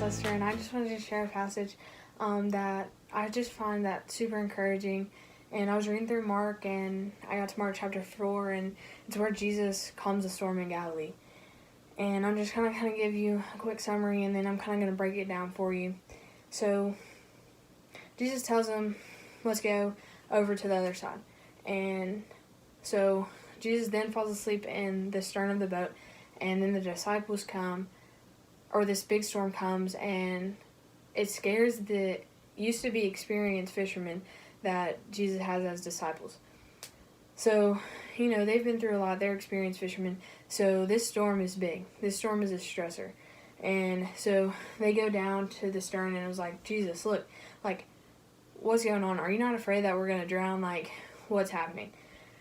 Lester, and I just wanted to share a passage that I just find that super encouraging. And I was reading through Mark, and I got to Mark chapter 4, and it's where Jesus calms the storm in Galilee. And I'm just going to give you a quick summary, and then I'm kind of going to break it down for you. So, Jesus tells them, let's go over to the other side. And so, Jesus then falls asleep in the stern of the boat, and then the disciples come, or this big storm comes, and it scares the used to be experienced fishermen that Jesus has as disciples. So, they've been through a lot. They're experienced fishermen. So this storm is big. This storm is a stressor. And so they go down to the stern, and it was like, Jesus, look, what's going on? Are you not afraid that we're going to drown? What's happening?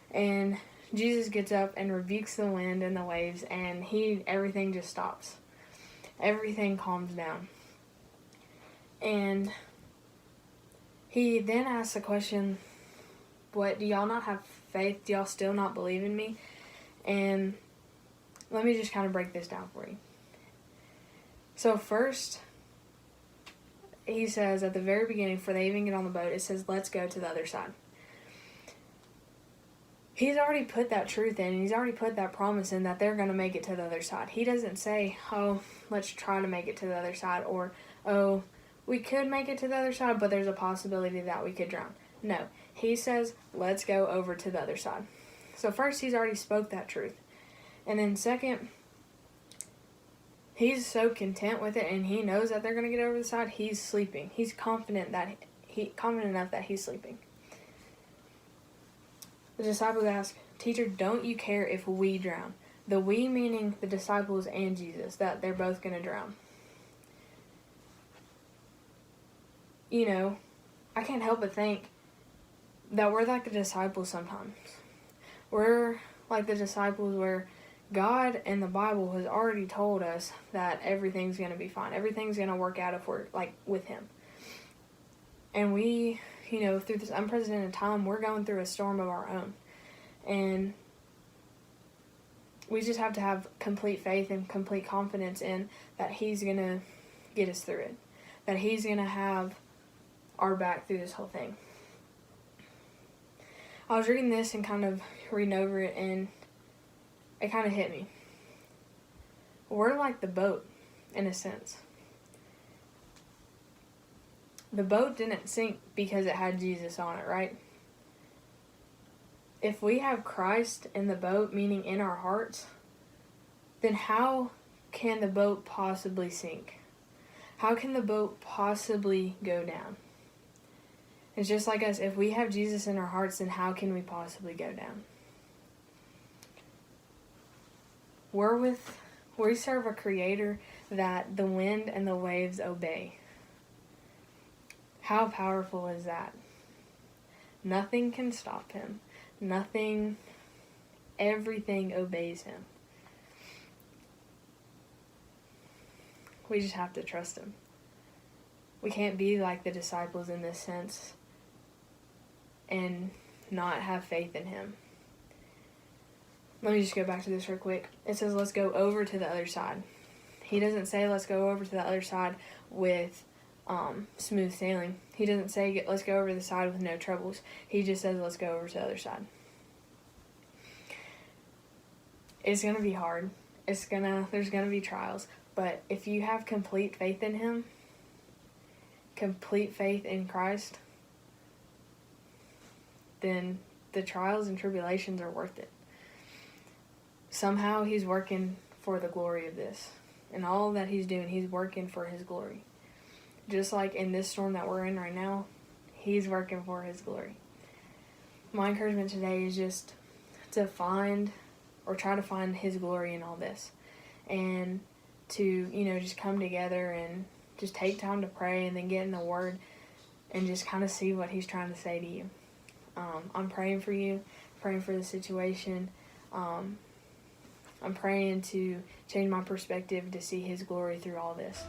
And Jesus gets up and rebukes the wind and the waves, and everything just stops. Everything calms down. And he then asks the question, what, do y'all not have faith? Do y'all still not believe in me? And let me just kind of break this down for you. So first, he says at the very beginning, before they even get on the boat, it says, let's go to the other side. He's already put that truth in, and he's already put that promise in that they're going to make it to the other side. He doesn't say, oh, let's try to make it to the other side, or, oh, we could make it to the other side, but there's a possibility that we could drown. No, he says, let's go over to the other side. So first, he's already spoke that truth. And then second, he's so content with it, and he knows that they're going to get over the side. He's sleeping. He's confident enough that he's sleeping. The disciples ask, Teacher, don't you care if we drown? The we meaning the disciples and Jesus, that they're both going to drown. I can't help but think that we're like the disciples sometimes. We're like the disciples where God and the Bible has already told us that everything's going to be fine. Everything's going to work out if we're with Him. And we, through this unprecedented time, we're going through a storm of our own. And we just have to have complete faith and complete confidence in that He's going to get us through it. That He's going to have our back through this whole thing. I was reading this and kind of reading over it, and it kind of hit me. We're like the boat, in a sense. The boat didn't sink because it had Jesus on it, right? If we have Christ in the boat, meaning in our hearts, then how can the boat possibly sink? How can the boat possibly go down? It's just like us. If we have Jesus in our hearts, then how can we possibly go down? We serve a Creator that the wind and the waves obey. How powerful is that? Nothing can stop Him. Everything obeys Him. We just have to trust Him. We can't be like the disciples in this sense and not have faith in Him. Let me just go back to this real quick. It says, let's go over to the other side. He doesn't say, let's go over to the other side with smooth sailing. He doesn't say, let's go over to the side with no troubles. He just says, let's go over to the other side. It's going to be hard. There's going to be trials. But if you have complete faith in Him, complete faith in Christ, then the trials and tribulations are worth it. Somehow He's working for the glory of this. And all that He's doing, He's working for His glory. Just like in this storm that we're in right now, He's working for His glory. My encouragement today is just to try to find His glory in all this. And to, just come together and just take time to pray and then get in the Word and just kind of see what He's trying to say to you. I'm praying for you, praying for the situation. I'm praying to change my perspective to see His glory through all this.